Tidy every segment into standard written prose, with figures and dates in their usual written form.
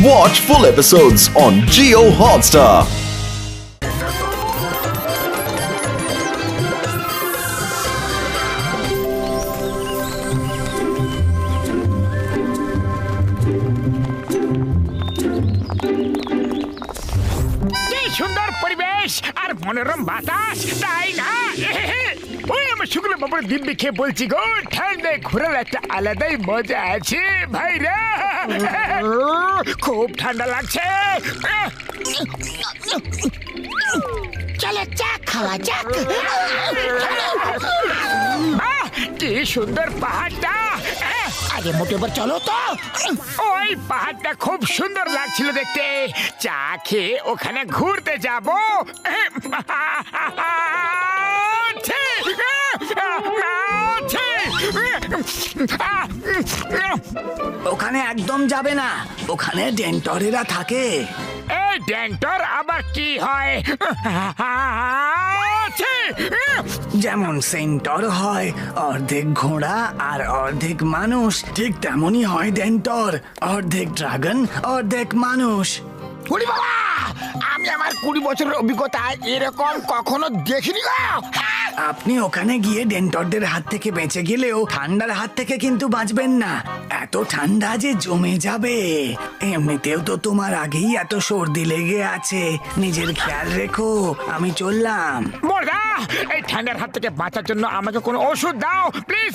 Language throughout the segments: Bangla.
Watch full episodes on Jio Hotstar. সুন্দর পরিবেশ আর মনোরম বাতাস, তাই না? ওই আমার শুক্ল বাবার দিব্যি খেয়ে বলছি গো, ঠান্ডায় ঘোরার একটা আলাদাই মজা আছে ভাইরা। খুব ঠান্ডা লাগছে। চলো চা খাওয়া যাক। কি সুন্দর পাহাড়টা। আরে মোটে এবার চলো তো। ওই পাহাড়টা খুব সুন্দর লাগছিল দেখতে। চা খেয়ে ওখানে ঘুরতে যাব। ওখানে একদম যাবে না, ওখানে ডেন্টরেরা থাকে। এই ডেন্টর আবার কি হয়? যেমন সেন্টর হয় অর্ধেক ঘোড়া আর অর্ধেক মানুষ, ঠিক তেমনই হয় ডেন্টর, অর্ধেক ড্রাগন অর্ধেক মানুষ। ওরে বাবা, আমি আমার 20 বছরের অভিজ্ঞতায় এরকম কখনো দেখিনি গো। আপনি ওখানে গিয়ে ডেন্টরদের হাত থেকে বেঁচে গেলেও ঠান্ডার হাত থেকে কিন্তু বাঁচবেন না। এত ঠান্ডা যে জমে যাবে। এমনিতেও তো তোমার আগেই এত সর্দি লেগে আছে, নিজের খেয়াল রেখো। আমি চললাম। মোরদা, এই ঠান্ডার হাত থেকে বাঁচার জন্য আমাকে কোনো ওষুধ দাও প্লিজ।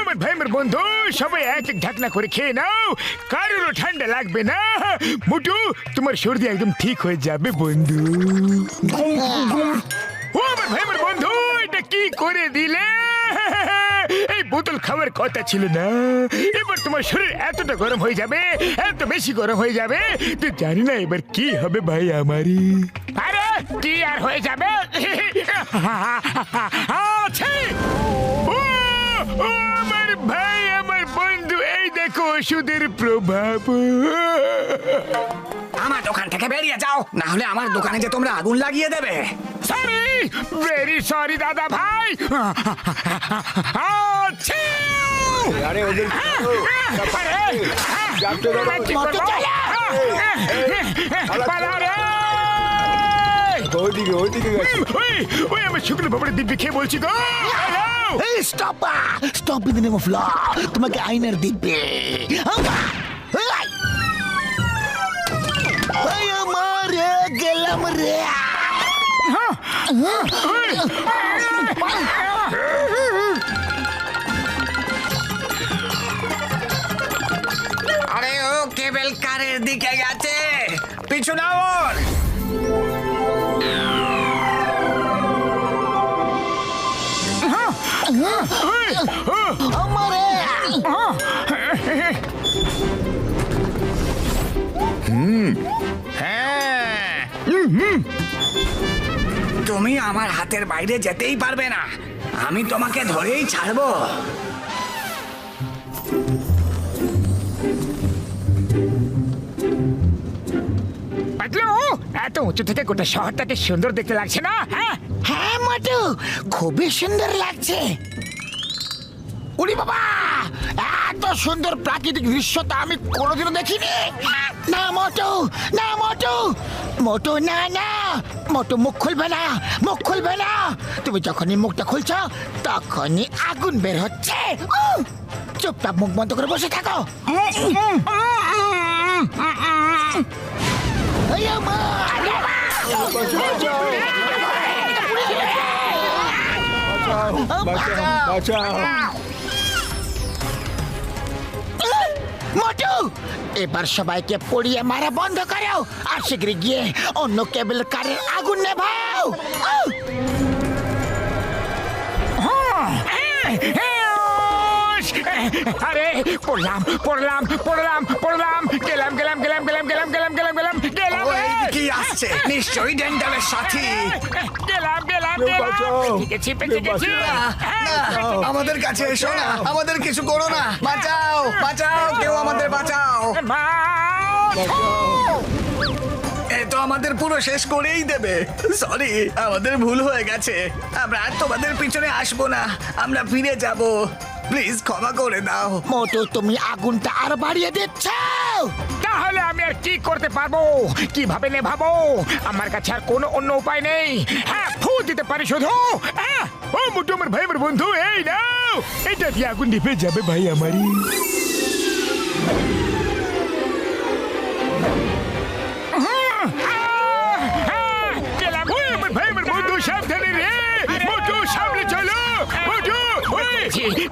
আমার ভাই আমার বন্ধু সবাই এক এক ঢাকনা করে খেয়ে নাও, কারোর ঠান্ডা লাগবে না। মুটু, তোমার সর্দি একদম ঠিক হয়ে যাবে বন্ধু। ও আমার ভাই আমার বন্ধু, এটা কি করে দিলে? এই বোতল খাওয়ার কথা ছিল না। এবার তোমার শরীর এতটা গরম হয়ে যাবে, এত বেশি গরম হয়ে যাবে, তুই জানি না এবার কি হবে ভাই আমারই। আরে কি আর হয়ে যাবে? ও আমার ভাই আমার বন্ধু, এই দেখো ওষুধের প্রভাব। আমার দোকান থেকে বেরিয়ে যাও, না হলে আমার দোকানে যে তোমরা আগুন লাগিয়ে দেবে। সরি, ভেরি সরি দাদা ভাই। আরে ওদের ওইদিকে ওইদিকে গেছে। ওই আমার শুক্ল বাবার দিব্যি খেয়ে বলছি গো। এই stop, stop in the name of law. তোমাকে আইনের দিবে। এই আমার গেলাম রে। আরে ও কেবল কারের দিকে গেছে, পিছু নাও ওর। আমারে তুমি আমার হাতের বাইরে যেতেই পারবে না, আমি তোমাকে ধরেই ছাড়বো। পাতলু, এত উঁচু থেকে গোটা শহরটাকে সুন্দর দেখতে লাগছে না? হ্যাঁ হ্যাঁ মোটু, খুবই সুন্দর লাগছে। উনি বাবা, এত সুন্দর প্রাকৃতিক দৃশ্য তো আমি কোনোদিনও দেখিনি। না মোটু, না মোটু, মোটু না না, মোটু মুখ খুলবে না, মুখ খুলবে না। তুমি যখনই মুখটা খুলছো তখনই আগুন বের হচ্ছে। চুপচাপ মুখ বন্ধ করে বসে থাকো। এই মোটু, এবার সবাইকে পড়িয়ে মারা বন্ধ করো আর শীঘ্রই গিয়ে অন্য কেবল কারের আগুন নেভাও। আরে পড়লাম পড়লাম পড়লাম পড়লাম, গেলাম গেলাম গেলাম গেলাম গেলাম গেলাম গেলাম গেলাম গেলাম। কি আসছে? নিশ্চয়ই ডেন্টালের সাথী। গেলাম গেলাম গেলাম, গেছি পেঁচে গেছি। আমাদের কাছে এসো না, আমাদের কিছু করো না, বাঁচাও বাঁচাও, কেউ আমাদের বাঁচাও। এ তো আমাদের পুরো শেষ করেই দেবে। সরি, আমাদের ভুল হয়ে গেছে, আমরা আর তোমাদের পিছনে আসবো না, আমরা ফিরে যাব। প্লিজ ক্ষমা করে দাও। মোটু তুমি আগুনটা আর বাড়িয়ে দিচ্ছ। তাহলে আমি আর কি করতে পারবো? কিভাবে নেভাবো? আমার কাছে আর কোনো অন্য উপায় নেই। হ্যাঁ, ফু দিতে পারি শুধু। ও মোটু আমার ভাই, আমার বন্ধু, এই নাও, এটা দিয়ে আগুন নিভে যাবে ভাই আমারই। গেলাম। ওই আমার ভাই, আমার বন্ধু, সাবধানে রে। মোটু সামনে চলো। মোটু, ওই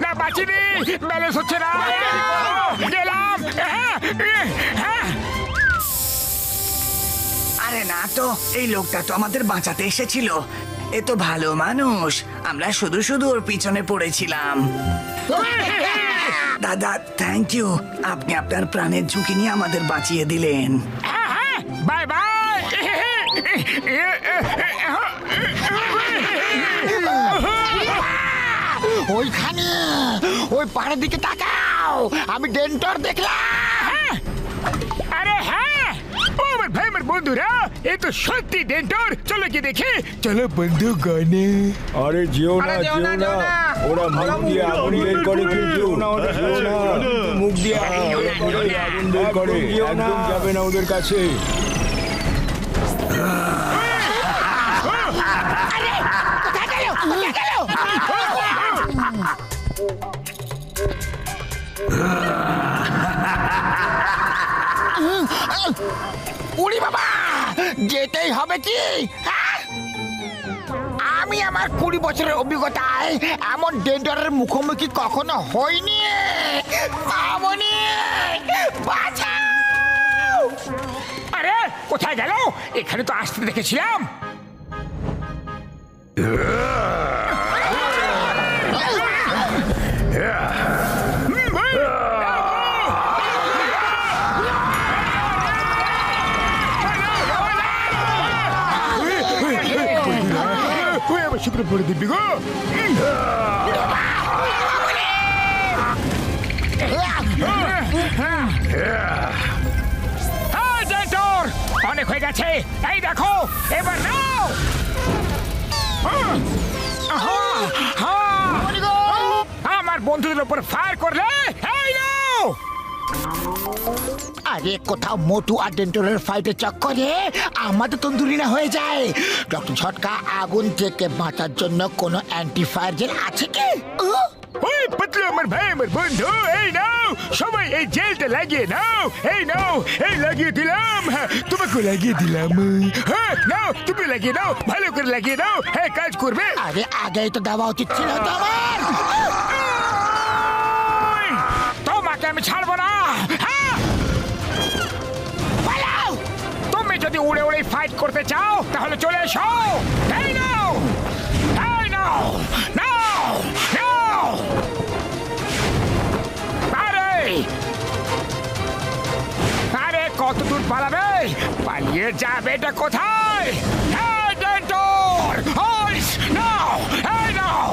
না, বাঁচিনি, ব্যালেন্স হচ্ছে না। গেলাম। আরে না তো, এই লোকটা তো আমাদের বাঁচাতে এসেছিল। এ তো ভালো মানুষ, আমরা শুধু শুধু ওর পিছনে পড়েছিলাম। দাদা, থ্যাংক ইউ, আপনি আপনার প্রাণের ঝুঁকি নিয়ে আমাদের বাঁচিয়ে দিলেন। Bye bye. ওইখানে ওই পাহাড়ের দিকে তাকাও, আমি ডেন্টর দেখলাম। আরে হ্যাঁ, ও আমার ভাই, আমার বন্ধুরা, এই তো সত্যি ডেন্টর। চলো কি দেখি। চলো বন্ধু গনে। আরে যেও না, যেও না, ওরা মুখ দিয়ে আগুন বের করে, কেউ যেও না, যেও না, মুখ দিয়ে আগুন বের করে, একদম যাবে না ওদের কাছে। উড়ি বাবা, যেতেই হবে কি? আমি আমার 20 বছরের অভিজ্ঞতায় এমন ডেন্ডারের মুখোমুখি কখনো হইনি। মামনি, বাঁচাও! আরে কোথায় গেল? এখানে তো আসতে দেখেছিলাম। শুক্র পড়ে দিবি গো। অনেক হয়ে গেছে, এই দেখো, এবার নাও। আমার বন্ধুদের উপর ফায়ার করলে, এই নাও। আরে কোথাও মোটু আর ডেন্টরের ফাইটের চক্করে আমাদের তন্দুরি না হয়ে যায়। ডক্টর ঝটকা, আগুন থেকে বাঁচার জন্য কোনো অ্যান্টিফায়ার জেল আছে কি? ওই পাতলু আমার ভাই, আমার বন্ধু, এই নাও, সবাই এই জেলটা লাগিয়ে নাও। এই নাও, এই লাগিয়ে দিলাম। হ্যাঁ, তোমাকে লাগিয়ে দিলাম। হ্যাঁ, নাও, তুমি লাগিয়ে নাও, ভালো করে লাগিয়ে নাও। হ্যাঁ, কাজ করবে। আরে আগেই তো দেওয়া উচিত ছিল তো আমার। তোমাকে আমি ছাড়বো না। হ্যাঁ, পালাও! তুমি যদি উড়ে উড়ে ফাইট করতে চাও তাহলে চলে এসো। এই নাও, এই নাও, নাও, নাও। আরে আরে কত দূর পালাবে? পালিয়ে যাবে এটা কোথায়? এই ডেন্টর, হোল্স, নাও, এই নাও।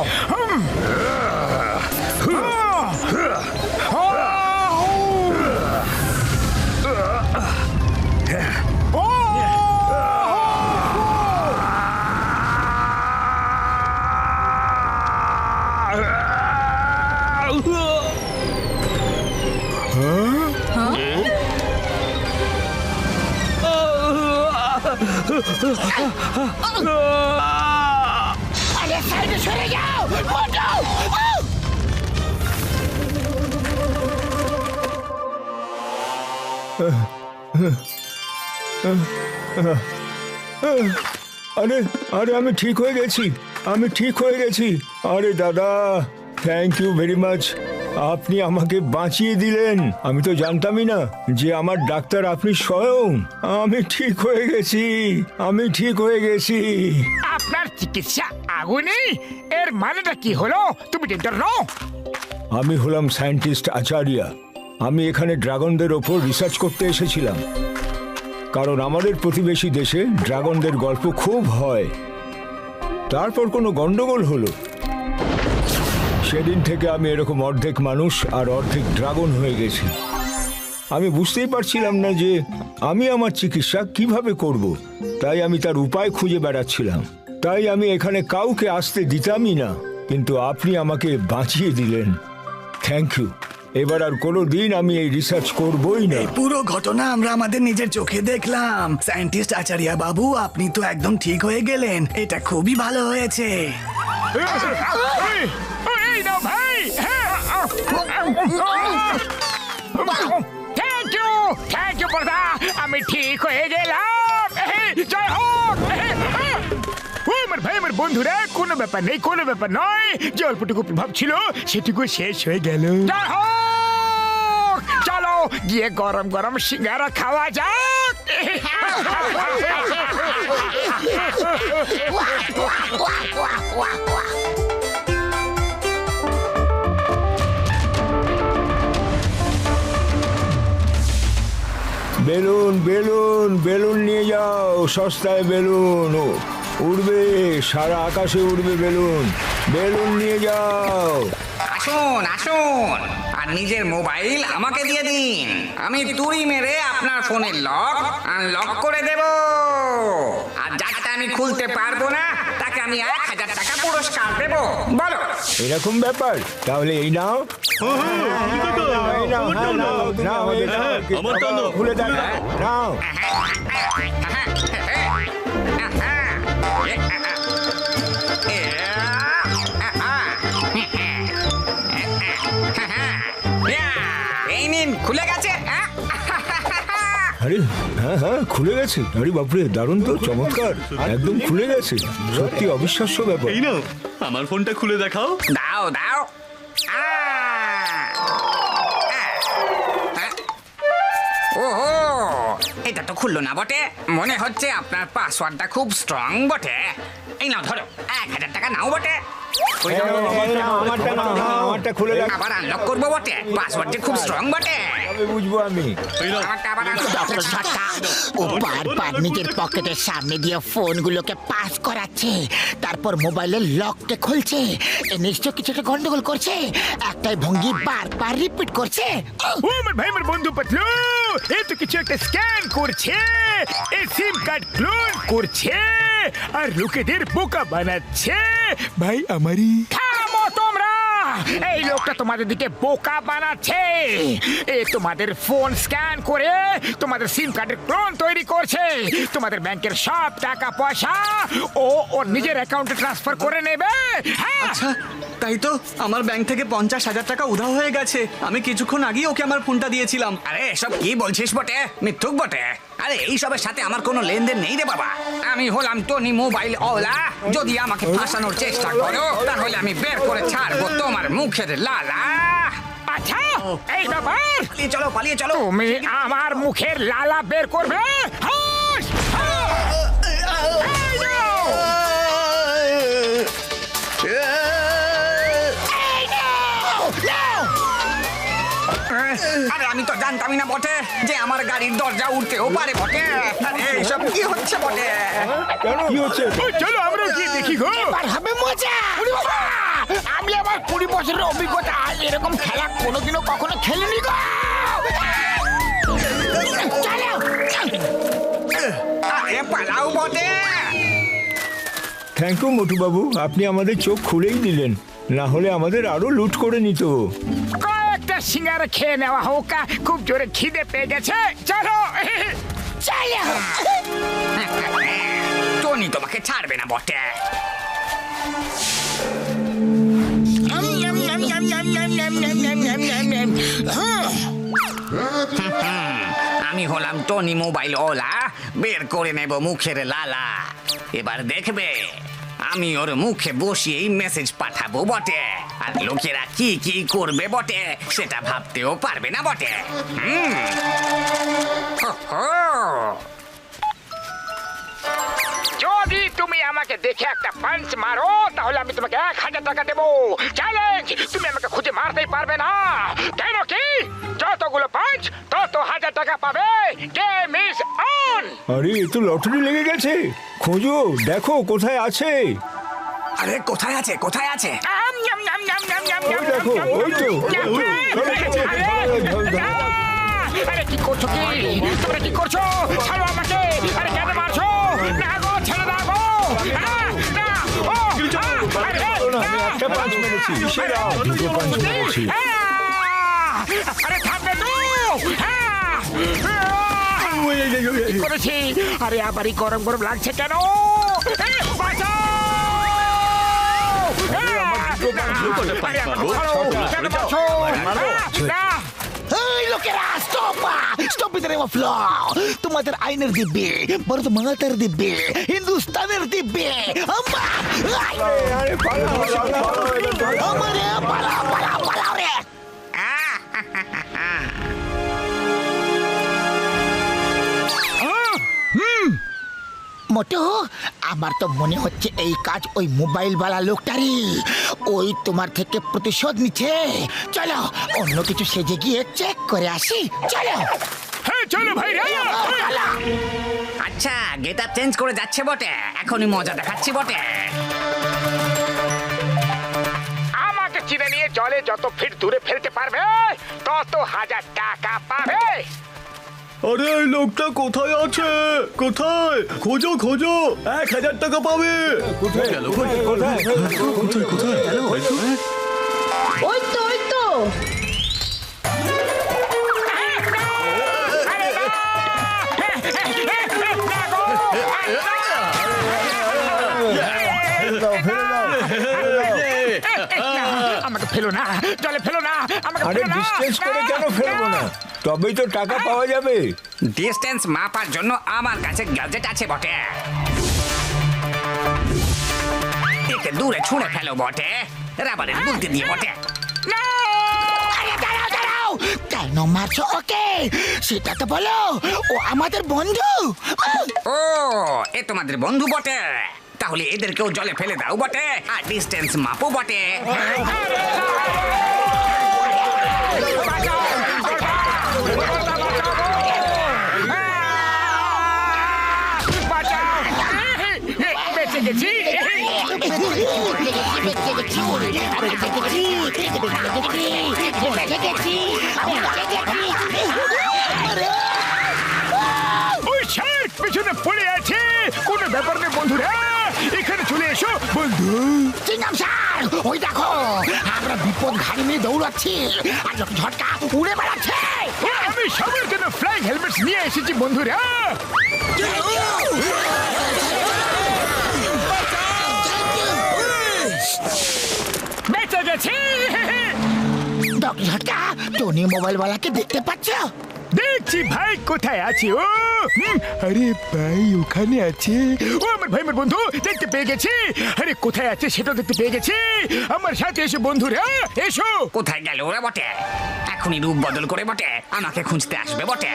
আরে সাইডে সরে যাও, মোটু! আরে আরে আমি ঠিক হয়ে গেছি, আমি ঠিক হয়ে গেছি। আরে দাদা, থ্যাংক ইউ ভেরি মাচ, আপনি আমাকে বাঁচিয়ে দিলেন। আমি তো জানতামই না যে আমার ডাক্তার আপনি স্বয়ং। আমি ঠিক হয়ে গেছি, আমি ঠিক হয়ে গেছি। আপনার চিকিৎসা আগুনে? এর মানেটা কি হলো? তুমি ডেন্টর নও? আমি হলাম সায়েন্টিস্ট আচার্য। আমি এখানে ড্রাগনদের ওপর রিসার্চ করতে এসেছিলাম, কারণ আমাদের প্রতিবেশী দেশে ড্রাগনদের গল্প খুব হয়। তারপর কোনো গন্ডগোল হলো, সেদিন থেকে আমি এরকম অর্ধেক মানুষ আর অর্ধেক ড্রাগন হয়ে গেছি। আমি বুঝতেই পারছিলাম না যে আমি আমার চিকিৎসা কিভাবে করব, তাই আমি তার উপায় খুঁজে বেড়াচ্ছিলাম। তাই আমি এখানে কাউকে আসতে দিতামই না, কিন্তু আপনি আমাকে বাঁচিয়ে দিলেন। Thank you. এবার আর কোনো দিন আমি এই রিসার্চ করবই না। এই পুরো ঘটনা আমরা আমাদের নিজের চোখে দেখলাম। সায়েন্টিস্ট আচার্য বাবু, আপনি তো একদম ঠিক হয়ে গেলেন। এটা খুবই ভালো হয়েছে। এই নাও ভাই। থ্যাংক ইউ বড়দা, আমি ঠিক হয়ে গেলাম। জয় হোক। আমার ভাই, আমার বন্ধুরা, কোনো ব্যাপার নেই, কোনো ব্যাপার নয়। যে অল্পটুকু প্রভাব ছিল সেটুকু শেষ হয়ে গেল। জয় হোক। চলো গিয়ে গরম গরম সিঙ্গারা খাওয়া যাক। বেলুন বেলুন বেলুন নিয়ে যাও, সস্তায় বেলুন উড়বে, সারা আকাশে উড়বে বেলুন। বেলুন নিয়ে যাও। আসুন আসুন, আর নিজের মোবাইল আমাকে দিয়ে দিন। আমি তুড়ি মেরে আপনার ফোনের লক আনলক করে দেব। আর যারটা আমি খুলতে পারবো না তাকে আমি 1000 টাকা পুরস্কার দেব। বলো। এরকম ব্যাপার? তাহলে এই নাও। এই নাও, হ্যাঁ, নাও, নাও, খুলে দেখ, নাও। এই নিন, খুলে গেছে। আরে হ্যাঁ হ্যাঁ, খুলে গেছে। আরে বাপরে, দারুণ তো, চমৎকার, একদম খুলে গেছে। সত্যি অবিশ্বাস্য ব্যাপার। এই নাও, আমার ফোনটা খুলে দেখাও। দাও দাও। ওহো, এটা তো খুললো না বটে। মনে হচ্ছে আপনার পাসওয়ার্ডটা খুব স্ট্রং বটে। এই নাও ধরো, 1000 টাকা নাও বটে। আমারটা খুলে দেখ। আবার আনলক করবো বটে, পাসওয়ার্ড যে খুব স্ট্রং বটে। তবে বুঝবো আমি। আমারটা আবার unlock ও বারবার নিজের পকেটের সামনে দিয়ে ফোনগুলোকে পাস করাচ্ছে, তারপর মোবাইলের লককে খুলছে। এ নিশ্চয় কিছু একটা গন্ডগোল করছে। একটাই ভঙ্গি বারবার রিপিট করছে। ও আমার ভাই, আমার বন্ধু পাতলু, এ তো কিছু একটা স্ক্যান করছে, এই সিম কার্ড ক্লোন করছে আর লোকেদের বোকা বানাচ্ছে। ভাই আমারই। থামো তোমরা, এই লোকটা তোমাদের দিকে বোকা বানাচ্ছে। এ তোমাদের ফোন স্ক্যান করে তোমাদের সিম কার্ডের ক্লোন তৈরি করছে। তোমাদের ব্যাংকের সব টাকা পয়সা ওর নিজের অ্যাকাউন্টে ট্রান্সফার করে নেবে। হ্যাঁ, আচ্ছা, তাই তো আমার ব্যাংক থেকে 50,000 টাকা উধাও হয়ে গেছে। আমি কিছুক্ষণ আগেই ওকে আমার ফোনটা দিয়েছিলাম। আরে এসব কি বলছিস বটে? মিথ্যুক বটে। আরে এইসবের সাথে আমার কোনো লেনদেন নেই রে বাবা। আমি হলাম টনি মোবাইল ওলা। যদি আমাকে ফাঁসানোর চেষ্টা করো তাহলে আমি বের করে ছাড়বো তোমার মুখের লালা। আচ্ছা এই ব্যাপার। পালিয়ে চলো, পালিয়ে চলো। তুমি আমার মুখের লালা বের করবে? হাস! এই নাও! এই নাও! নাও! আরে আমি তো জানতামই না বটে যে আমার গাড়ির দরজা উঠতেও পারে বটে। আরে এইসব কি হচ্ছে বটে? কেন কি হচ্ছে? ওই চলো আমরা গিয়ে দেখি গো। এবার হবে মজা। ওরে বাবা, আমি আমার 20 বছরের অভিজ্ঞতা, এরকম খেলা কোনোদিনও কখনো খেলিনি গো। চলো। আরে পালাও বটে। থ্যাংক ইউ মোটু বাবু, আপনি আমাদের চোখ খুলেই দিলেন, না হলে আমাদের আরো লুট করে নিত। কয়েকটা সিঙ্গারা খেয়ে নেওয়া হোক, খুব জোরে খিদে পেয়ে গেছে। চলো চলো। টনি তোমাকে ছাড়বে না বটে। আমি হলাম টনি মোবাইল ওলা, বের করে নেব মুখের লালা। এবার দেখবে আমি ওর মুখে বসিয়েই মেসেজ পাঠাবো বটে। আর লোকেরা কি কি করবে বটে সেটা ভাবতেও পারবে না বটে। যদি তুমি আমাকে দেখে একটা পাঞ্চ মারো তাহলে আমি তোমাকে 1000 টাকা দেবো। চ্যালেঞ্জ, তুমি আমাকে খুঁজে মারতেই পারবে না। কেন কি? যতগুলো পাঞ্চ তত 1000 টাকা পাবে। Game is on. আরে এ তো লটারি লেগে গেছে। খোঁজো, দেখো কোথায় আছে। আরে কোথায় আছে, কোথায় আছে? ওই দেখো, ওই তো। আরে কি করছো কি? তোমরা কি করছো? ছাড়ো আমাকে। আরে কেন মারছো? না গো, ছেড়ে দাও গো। না, ও, আমি একটা পাঁচ মেরেছি, দুটো পাঁচ মেরেছি। আরে থামবে তো কি করেছি? আরে আবারই গরম গরম লাগছে কেন? বাঁচাও! আরে আমাকে ছাড়ো! কেন মারছো? না! এই লোকেরা stop stop in the name of law. তোমাদের আইনের দিব্যে, ভারত মাতার দিব্যে, হিন্দুস্তানের দিব্যে আমারে পালা রে। মোটু, আমার তো মনে হচ্ছে এই কাজ ওই মোবাইলওয়ালা লোকটারই। ওই তোমার থেকে প্রতিশোধ নিচ্ছে। চলো অন্য কিছু সেজে গিয়ে চেক করে আসি। চলো হ্যাঁ চলো ভাই আচ্ছা, গেট আপ চেঞ্জ করে যাচ্ছে বটে, এখনই মজা দেখাচ্ছি বটে। আমাকে চিনে নিয়ে জলে যত ফিট দূরে ফেলতে পারবে তত 1000 টাকা পাবে। আরে এই লোকটা কোথায় আছে? কোথায়? খোঁজো খোঁজো, 1000 টাকা পাবে। কোথায় গেল? কোথায় গেল? ওই তো আমাকে ফেলো না, জলে ফেলো না, আমাকে আরে ফেলো না। ডিস্টেন্স করে কেন ফেলবো না? তবেই তো টাকা পাওয়া যাবে। ডিস্টেন্স মাপার জন্য আমার কাছে গ্যাজেট আছে বটে। একে দূরে ছুঁড়ে ফেলো বটে, রাবারের বুলতি দিয়ে বটে। না! আরে দাঁড়াও কেন মারছো ওকে? সেটা তো বলো। ও আমাদের বন্ধু। ও, এ তোমাদের বন্ধু বটে, তাহলে এদেরকেও জলে ফেলে দাও বটে, আর ডিস্টেন্স মাপো বটে। বেঁচে গেছি। ওই শার্ট পিছনে পড়ে আছে। কোনো ব্যাপার নেই বন্ধুরা, এখানে চলে এসো বন্ধু। চিংগাম স্যার, ওই দেখো আমরা বিপদ ঘাড়ি নিয়ে দৌড়াচ্ছি আর যখন ঝটকা উড়ে বেড়াচ্ছে। আমি সবার জন্য ফ্লাইং হেলমেট নিয়ে এসেছি বন্ধুরা। বেঁচে গেছি। ডক্টর ঝটকা, টনি মোবাইলওয়ালাকে দেখতে পাচ্ছ? দেখছি ভাই, কোথায় আছে ও? আরে ভাই ওখানে আছে। ও আমার ভাই, আমার বন্ধু, দেখতে পেয়ে গেছি। আরে কোথায় আছে সেটা দেখতে পেয়ে গেছি। আমার সাথে এসো বন্ধুরা, এসো। কোথায় গেল ওরা বটে? এখনই রূপ বদল করে বটে আমাকে খুঁজতে আসবে বটে।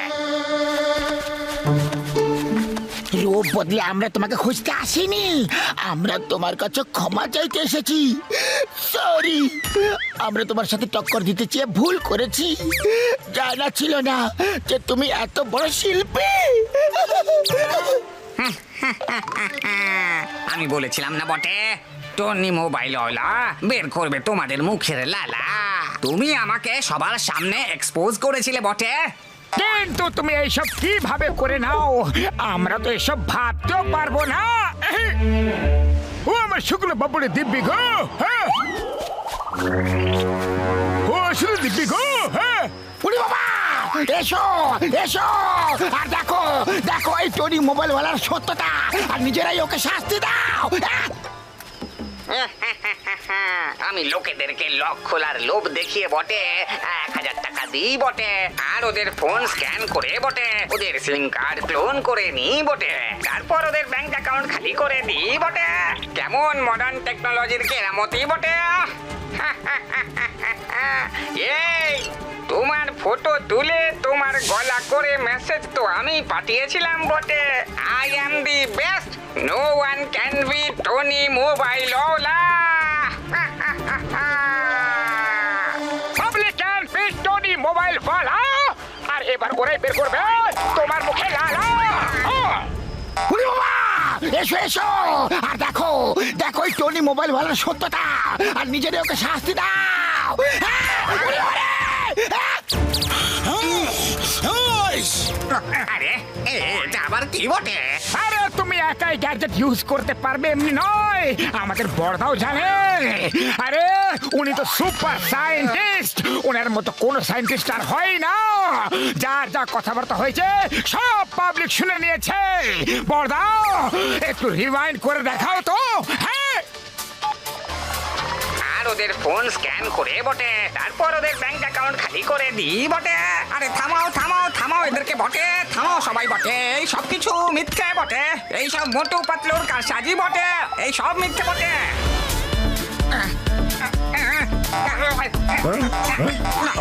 রূপ বদলে আমরা তোমাকে খুঁজতে আসিনি, আমরা তোমার কাছে ক্ষমা চাইতে এসেছি। সরি, আমরা তোমার সাথে টক্কর দিতে চেয়ে ভুল করেছি। জানা ছিল না যে তুমি এত বড় শিল্পী। আমি বলেছিলাম না বটে, টনি মোবাইলওয়ালা বের করবে তোমাদের মুখের লালা। তুমি আমাকে সবার সামনে এক্সপোজ করেছিলে বটে। কিন্তু তুমি এইসব কিভাবে করে নাও? আমরা তো এসব ভাবতেও পারবো না। ও আমার শুকনো বাবুরে দিব্যি গো। হ্যাঁ, ও শুধু দিব্যি গো। হ্যাঁ, উনি বাবা, এসো এসো আর দেখো দেখো এই টনি মোবাইলওয়ালার সত্যতা, আর নিজেরাই ওকে শাস্তি দাও। আমি লোকেদেরকে লক খোলার লোভ দেখিয়ে বটে 1000 টাকা দিই বটে, আর ওদের ফোন স্ক্যান করে বটে, ওদের সিম কার্ড ক্লোন করে নিই বটে, তারপর ওদের ব্যাংক অ্যাকাউন্ট খালি করে দিই বটে। কেমন মডার্ন টেকনোলজির কেরামতি বটে। এই তোমার ফটো তুলে তোমার গলা করে মেসেজ তো আমি পাঠিয়েছিলাম বটে। I am the best, no one can be Tony মোবাইলওয়ালা। পাবলিক ক্যান বি টনি মোবাইলওয়ালা। আর এবার ওরাই বের করবে তোমার মুখে লালা। উনি বাবা, এসো এসো আর দেখো দেখো এই টনি মোবাইলওয়ালার সত্যতা, আর নিজেরাই ওকে শাস্তি দাও। উনি বাবা রে! আরে এটা আবার কি বটে? আরে তুমি একাই গ্যাজেট ইউজ করতে পারবে এমনি নয়, আমাদের বড়দাও জানে। আরে উনি তো সুপার সায়েন্টিস্ট, ওনার মতো কোন সায়েন্টিস্ট আর হয় না। যার যা কথাবার্তা হয়েছে সব পাবলিক শুনে নিয়েছে। বড়দাও একটু রিমাইন্ড করে দেখাও তো। হ্যাঁ, আর ওদের ফোন স্ক্যান করে বটে, তারপর ওদের ব্যাংক অ্যাকাউন্ট খালি করে দিই বটে। আরে থামাও থামাও থামাও এদেরকে বটে, থামাও সবাই বটে। এই সব কিছু মিথ্যে বটে, এই সব মোটু পাতলুর কারসাজি বটে, এই সব মিথ্যে বটে।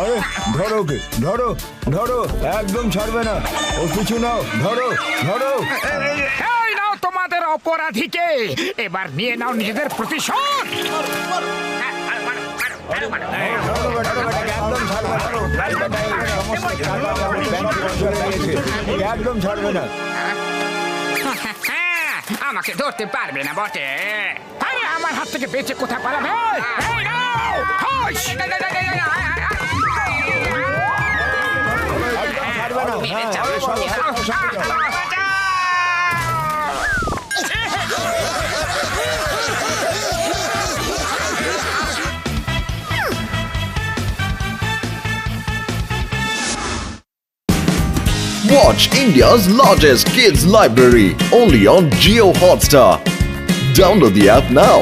আরে ধরো ওকে, ধরো ধরো, একদম ছাড়বে না। ও কিছু নাও, ধরো ধরো। এই নাও তোমাদের অপরাধীকে, এবার নিয়ে নাও নিজেদের প্রতিশোধ। একদম ছাড়বে না। আমাকে ধরতে পারবে না বটে। আরে আমার হাত থেকে বেঁচে কোথায় পালাবে? এই নাও, হোস! ছাড়বে না। Watch India's largest kids library only on Geo Hotstar. Download the app now.